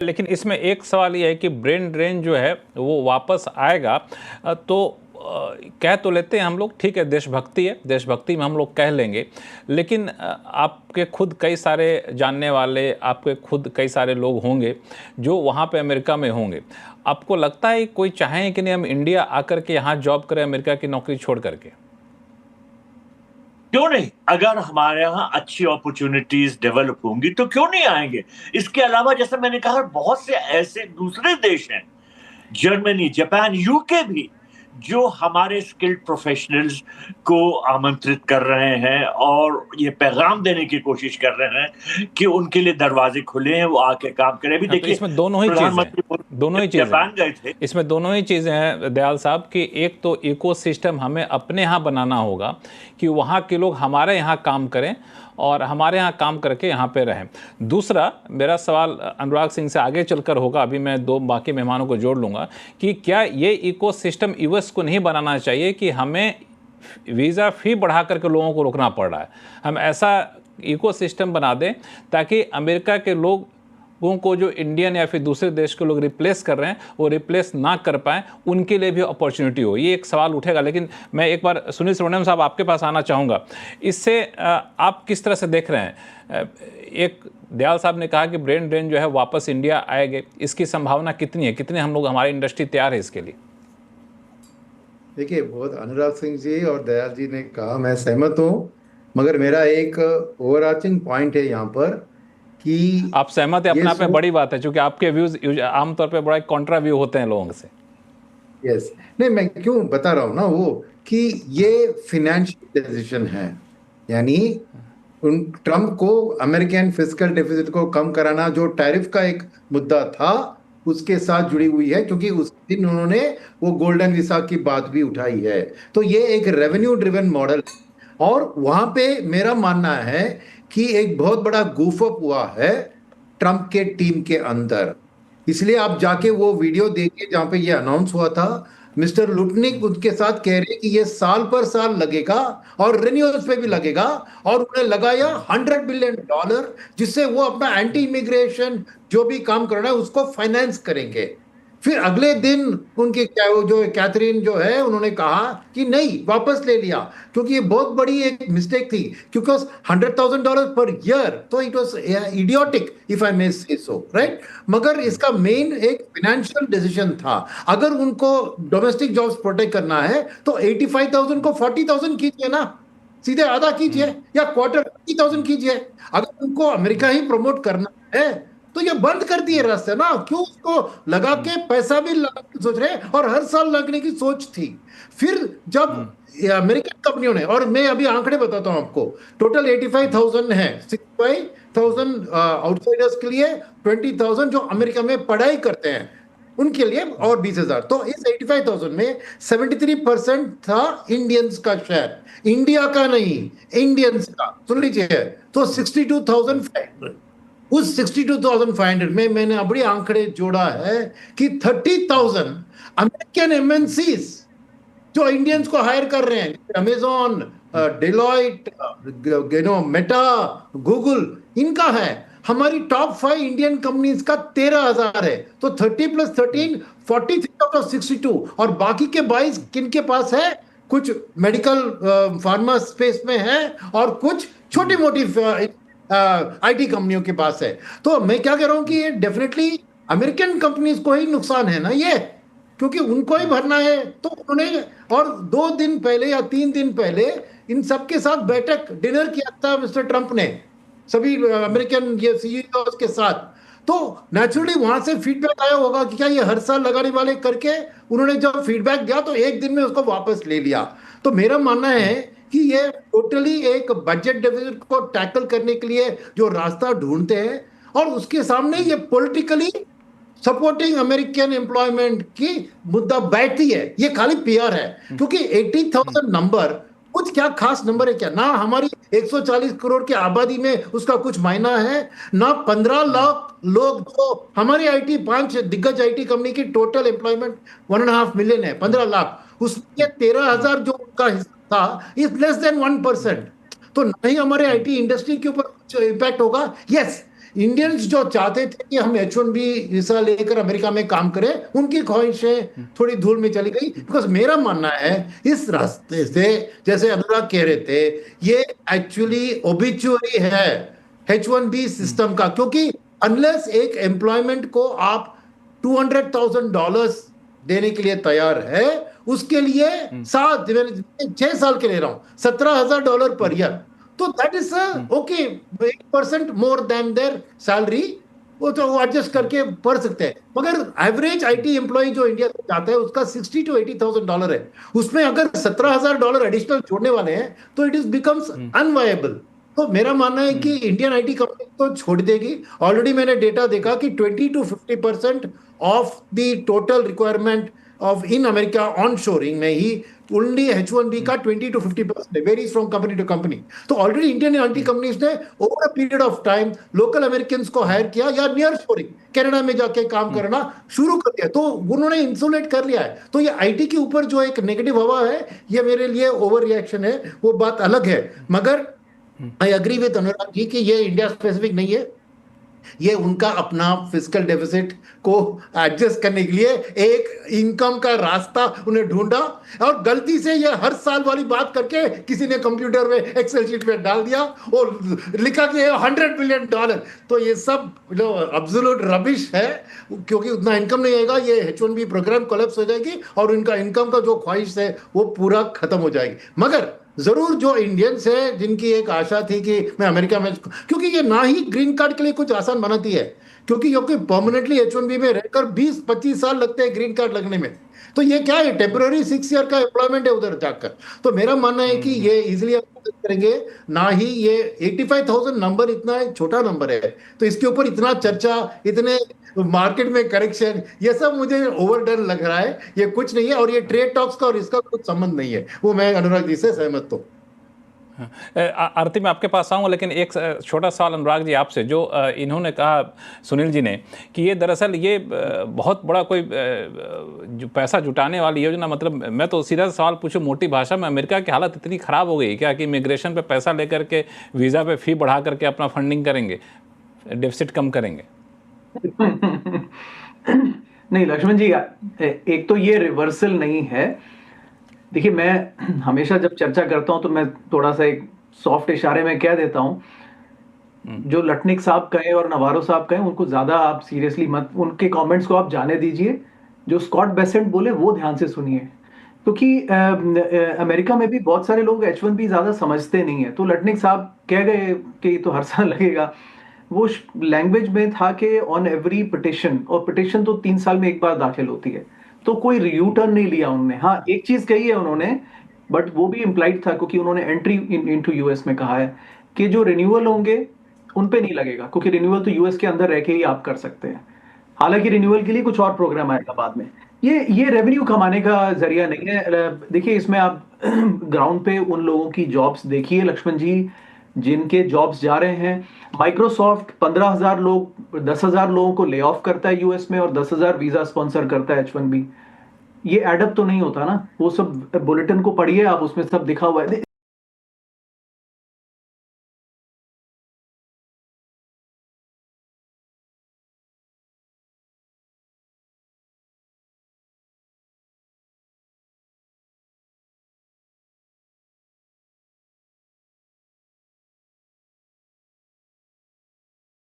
लेकिन इसमें एक सवाल ये है कि ब्रेन ड्रेन जो है वो वापस आएगा तो कह तो लेते हैं हम लोग, ठीक है, देशभक्ति है, देशभक्ति में हम लोग कह लेंगे, लेकिन आपके खुद कई सारे जानने वाले, आपके खुद कई सारे लोग होंगे जो वहाँ पे अमेरिका में होंगे। आपको लगता है कोई चाहे कि नहीं हम इंडिया आकर के यहाँ जॉब करें अमेरिका की नौकरी छोड़ करके? क्यों नहीं? अगर हमारे यहाँ अच्छी अपॉर्चुनिटीज डेवलप होंगी तो क्यों नहीं आएंगे। इसके अलावा जैसे मैंने कहा, बहुत से ऐसे दूसरे देश हैं, जर्मनी, जापान, यूके भी, जो हमारे स्किल्ड प्रोफेशनल्स को आमंत्रित कर रहे हैं और ये पैगाम देने की कोशिश कर रहे हैं कि उनके लिए दरवाजे खुले हैं, वो आके काम करें। अभी देखिए, इसमें दोनों ही चीजें जापान गए थे, इसमें दोनों ही चीजें हैं दयाल साहब कि एक तो इकोसिस्टम हमें अपने यहाँ बनाना होगा कि वहाँ के लोग हमारे यहाँ काम करें और हमारे यहाँ काम करके यहाँ पे रहें। दूसरा मेरा सवाल अनुराग सिंह से आगे चलकर होगा, अभी मैं दो बाकी मेहमानों को जोड़ लूँगा, कि क्या ये इकोसिस्टम यूएस को नहीं बनाना चाहिए कि हमें वीज़ा फ़ी बढ़ा करके लोगों को रोकना पड़ रहा है, हम ऐसा इकोसिस्टम बना दें ताकि अमेरिका के लोगों को जो इंडियन या फिर दूसरे देश के लोग रिप्लेस कर रहे हैं वो रिप्लेस ना कर पाएँ, उनके लिए भी अपॉर्चुनिटी हो। ये एक सवाल उठेगा, लेकिन मैं एक बार सुनील सुब्रमण्यम साहब आपके पास आना चाहूँगा। इससे आप किस तरह से देख रहे हैं? एक दयाल साहब ने कहा कि ब्रेन ड्रेन जो है वापस इंडिया आएंगे, इसकी संभावना कितनी है, कितने हम लोग, हमारी इंडस्ट्री तैयार है इसके लिए? देखिए, बहुत अनुराग सिंह जी और दयाल जी ने कहा, मैं सहमत हूँ, मगर मेरा एक ओवरआर्चिंग पॉइंट है यहाँ पर कि आप सहमत है, अपने आप में बड़ी बात है, क्योंकि आपके व्यूज आमतौर पे बड़ा कॉन्ट्रा व्यू होते हैं लोगों से। यस, नहीं, मैं क्यों बता रहा हूँ ना, वो कि ये फिनेंशियल डिसीजन है, यानी उन ट्रम्प को अमेरिकन फिस्कल डेफिसिट को कम कराना, जो टैरिफ का एक मुद्दा था, उसके साथ जुड़ी हुई है, क्योंकि उस दिन उन्होंने वो गोल्डन वीसा की बात भी उठाई है। तो ये एक रेवेन्यू ड्रिवन मॉडल, और वहां पे मेरा मानना है कि एक बहुत बड़ा गूफ अप हुआ है ट्रम्प के टीम के अंदर। इसलिए आप जाके वो वीडियो देखिए जहां पे ये अनाउंस हुआ था, मिस्टर लुटनिक उनके साथ कह रहे कि ये साल पर साल लगेगा और रिन्यूअल्स पे भी लगेगा, और उन्हें लगाया $100 बिलियन, जिससे वो अपना एंटी इमिग्रेशन जो भी काम करना है उसको फाइनेंस करेंगे। फिर अगले दिन उनके क्या, वो जो कैथरीन जो है, उन्होंने कहा कि नहीं, वापस ले लिया, क्योंकि ये बहुत बड़ी एक मिस्टेक थी, क्योंकि $100,000 पर ईयर, तो it was idiotic if I may say so, right. मगर इसका मेन एक फाइनेंशियल डिसीजन था। अगर उनको डोमेस्टिक जॉब्स प्रोटेक्ट करना है तो 85,000 को 40,000 कीजिए ना, सीधे आधा कीजिए, या क्वार्टर 50,000 कीजिए। अगर उनको अमेरिका ही प्रमोट करना है तो ये बंद कर दिए रास्ते ना, क्यों उसको लगा के पैसा भी सोच रहे, और हर साल लगने की सोच थी। फिर जब अमेरिकन कंपनियों ने, और मैं अभी आंकड़े बताता हूं आपको, टोटल 85,000 है, 65,000 आउटसाइडर्स के लिए, 20,000 जो अमेरिका में पढ़ाई करते हैं उनके लिए, और 20,000। तो इस 85,000 में 73% था इंडियंस का शेयर, इंडिया का नहीं, इंडियंस का। सुन लीजिए, तो 62,500, उस 62,500 में मैंने बड़ी आंकड़े जोड़ा है कि 30,000 अमेरिकन एमएनसीज जो इंडियंस को हायर कर रहे हैं, अमेजॉन, डेलॉइट, मेटा, गूगल, इनका है। हमारी टॉप 5 इंडियन कंपनीज का 13,000 है, तो 30 + 13 43 आउट ऑफ 62, और बाकी के 22 किनके पास है? कुछ मेडिकल फार्मा स्पेस में है, और कुछ छोटी मोटी आईटी कंपनियों के पास है। तो मैं क्या कह रहा हूं कि ये डेफिनेटली अमेरिकन कंपनीज को ही नुकसान है ना ये, क्योंकि उनको ही भरना है। तो उन्होंने, और 2 दिन पहले या 3 दिन पहले इन सबके साथ बैठक, डिनर किया था मिस्टर ट्रंप ने सभी अमेरिकन ये सीईओ के साथ। तो नेचुरली वहां से फीडबैक आया होगा कि क्या ये हर साल लगाने वाले करके, उन्होंने जब फीडबैक दिया तो एक दिन में उसको वापस ले लिया। तो मेरा मानना है कि ये टोटली एक बजट डेफिसिट को टैकल करने के लिए जो रास्ता ढूंढते हैं, और उसके सामने ये पॉलिटिकली सपोर्टिंग अमेरिकन एम्प्लॉयमेंट की मुद्दा बैठती है। ये खाली पीआर है, क्योंकि 80,000 नंबर कुछ क्या खास नंबर है क्या? ना हमारी 140 करोड़ की आबादी में उसका कुछ मायना है, ना 15 लाख लोग जो हमारी आईटी, 5 दिग्गज आईटी कंपनी की टोटल एम्प्लॉयमेंट 1.5 मिलियन है, 15 लाख, उसमें 13,000 जो उनका हिस्सा था इज लेस देन 1%। तो नहीं हमारे आईटी इंडस्ट्री के ऊपर कुछ इम्पैक्ट होगा। यस, इंडियंस जो चाहते थे कि हम H1B वीजा लेकर अमेरिका में काम करें, उनकी ख्वाहिशें थोड़ी धूल में चली गई। बिकॉज मेरा मानना है इस रास्ते से, जैसे अनुराग कह रहे थे, ये एक्चुअली ओबिचुअरी है H1B सिस्टम का, क्योंकि अनलेस एक एम्प्लॉयमेंट को आप $200,000 देने के लिए तैयार है, उसके लिए 6 साल के ले रहा हूं, $17,000 पर ईयर, तो that is okay, 8% more than there salary, वो तो वो एडजस्ट करके पढ़ सकते हैं। मगर एवरेज आईटी एम्प्लॉय जो इंडिया से जाता है उसका $60,000 to $80,000 है, उसमें अगर $17,000 एडिशनल छोड़ने वाले हैं तो इट इज बिकम्स अनवायबल। तो मेरा मानना है कि इंडियन आईटी कंपनी तो छोड़ देगी। ऑलरेडी मैंने डेटा देखा कि 20 to 50% of the total requirement of in America onshoring में ही ओनली H1B का 20 to 50% varies from company to company. तो ऑलरेडी इंडियन आईटी कंपनीज ने over a period of time local American को hire किया या नियर शोरिंग कनाडा में जाके काम करना शुरू कर दिया, तो उन्होंने इंसुलेट कर लिया है। तो ये आईटी के ऊपर जो एक नेगेटिव हवा है, ये मेरे लिए ओवर रिएक्शन है, वो बात अलग है। मगर I agree with Anurag ji कि ये इंडिया स्पेसिफिक नहीं है, ये उनका अपना फिस्कल डेफिसिट को एडजस्ट करने के लिए एक इनकम का रास्ता उन्हें ढूंढा, और गलती से ये हर साल वाली बात करके किसी ने कंप्यूटर में एक्सेल शीट में डाल दिया और लिखा कि $100 बिलियन। तो ये सब एब्सोल्यूट रबिश है, क्योंकि उतना इनकम नहीं आएगा, ये H1B प्रोग्राम कोलैप्स हो जाएगी और इनका इनकम का जो ख्वाहिश है वो पूरा खत्म हो जाएगी। मगर जरूर जो इंडियंस है जिनकी एक आशा थी कि मैं अमेरिका में, क्योंकि ये ना ही ग्रीन कार्ड के लिए कुछ आसान बनाती है, क्योंकि परमानेंटली H1B में रहकर 20-25 साल लगते हैं ग्रीन कार्ड लगने में, तो ये क्या है, टेम्पररी 6 ईयर का एम्प्लॉयमेंट है उधर जाकर। तो मेरा मानना है कि ये इजिली करेंगे, ना ही ये 85,000 नंबर इतना एक छोटा नंबर है, तो इसके ऊपर इतना चर्चा, इतने मार्केट में करेक्शन, ये सब मुझे ओवरडन लग रहा है, ये कुछ नहीं है। और ये ट्रेड टॉक्स का और इसका कुछ संबंध नहीं है, वो मैं अनुराग जी से सहमत हूँ। आरती, मैं आपके पास आऊँगा, लेकिन एक छोटा सवाल अनुराग जी आपसे, जो इन्होंने कहा सुनील जी ने कि ये दरअसल ये बहुत बड़ा कोई जो पैसा जुटाने वाली योजना, मतलब मैं तो सीधा सवाल पूछूं मोटी भाषा में, अमेरिका की हालत इतनी ख़राब हो गई क्या कि इमिग्रेशन पे पैसा लेकर के वीज़ा पे फ़ी बढ़ा करके अपना फंडिंग करेंगे, डेफिसिट कम करेंगे? नहीं लक्ष्मण जी, एक तो ये रिवर्सल नहीं है। देखिए, मैं हमेशा जब चर्चा करता हूं तो मैं थोड़ा सा एक सॉफ्ट इशारे में कह देता हूं, जो लटनिक साहब कहे और नवारो साहब कहे उनको ज्यादा आप सीरियसली मत, उनके कमेंट्स को आप जाने दीजिए। जो स्कॉट बेसेंट बोले वो ध्यान से सुनिए, क्योंकि अमेरिका में भी बहुत सारे लोग H1B ज्यादा समझते नहीं है। तो लटनिक साहब कह गए कि तो हर साल लगेगा, वो लैंग्वेज में था कि ऑन एवरी पिटिशन, और पिटिशन तो 3 साल में एक बार दाखिल होती है, तो कोई यू टर्न नहीं लिया उन्होंने। हाँ, एक चीज कही है उन्होंने, बट वो भी इम्प्लाइड था, क्योंकि उन्होंने एंट्री इनटू यूएस में कहा है कि जो रिन्यूअल होंगे उन पे नहीं लगेगा, क्योंकि रिन्यूअल तो यूएस के अंदर रह के ही आप कर सकते हैं। हालांकि रिन्यूअल के लिए कुछ और प्रोग्राम आएगा बाद में। ये रेवेन्यू कमाने का जरिया नहीं है। देखिए, इसमें आप ग्राउंड पे उन लोगों की जॉब्स देखिए लक्ष्मण जी, जिनके जॉब्स जा रहे हैं। माइक्रोसॉफ्ट 15,000 लोग, 10,000 लोगों को ले ऑफ करता है यूएस में, और 10,000 वीजा स्पॉन्सर करता है H1B। ये एडअप तो नहीं होता ना, वो सब बुलेटिन को पढ़िए आप, उसमें सब दिखा हुआ है।